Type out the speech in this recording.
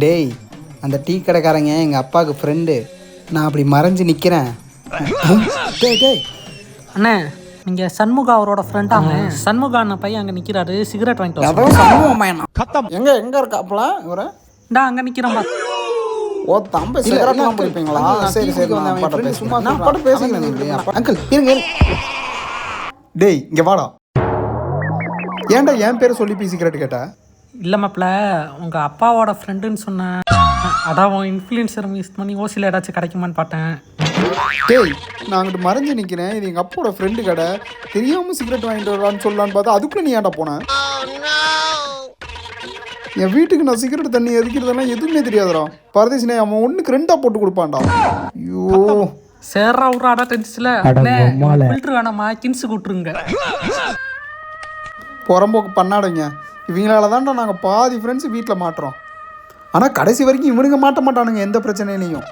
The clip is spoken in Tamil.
டேய், அந்த டீ கடைக்காரங்க எங்கள் அப்பாவுக்கு ஃப்ரெண்டு. நான் அப்படி மறைஞ்சு நிற்கிறேன். டேய் டேய் அண்ணே, நீங்கள் சண்முகா அவரோட ஃப்ரெண்டாங்க. சண்முகா அண்ணன் பையன் அங்கே நிற்கிறாரு, சிகரெட் வாங்கிட்டு ஏதோ வர. சம்பவம் எங்கே இருக்காப்பல இவரை? அங்கே நிற்கிறேன். ஓ தம்பி சிகரெட்லாம் பிடிப்பீங்களா? சரி சரி, நான் பாட்டு சும்மா நான் பாட்டு பேசிக்கிறேன். அங்கிள் இருங்க. டேய் இங்கே வாடா. ஏன்டா என் பேரை சொல்லி போய் சிகரெட் கேட்டா? இல்லை மாப்பிள்ள, உங்கள் அப்பாவோட ஃப்ரெண்டுன்னு சொன்னேன். அதான் உன் இன்ஃப்ளூயன்சர் யூஸ் பண்ணி ஓசியில் ஏதாச்சும் கிடைக்குமான்னு பார்த்தேன். டேய், நான் அங்கிட்டு மறைஞ்சு நிற்கிறேன். இது எங்கள் அப்பாவோட ஃப்ரெண்டு கடை. தெரியாமல் சிகரெட் வாங்கிட்டு வரலான்னு சொல்லலான்னு பார்த்தா அதுக்குள்ளே நீ ஏன்டா போனேன்? என் வீட்டுக்கு நான் சிகரெட் தண்ணி எரிக்கிறதெல்லாம் எதுவுமே தெரியாதுடா. பரதேசினே அவன் ஒன்றுக்கு 2 போட்டு கொடுப்பான்டா. ஐயோ சேர்றா விட்றாடா டென்ஸில். ஃபில்ட்ரு வேணாமா, கின்ஸு கூட்டுருங்க. புறம்போக்கு பண்ணாடுங்க. இவங்களால தான்டா நாங்கள் பாதி ஃப்ரெண்ட்ஸ் வீட்டில் மாட்டுறோம். ஆனால் கடைசி வரைக்கும் இவனுங்க மாட்ட மாட்டானுங்க எந்த பிரச்சனையிலையும்.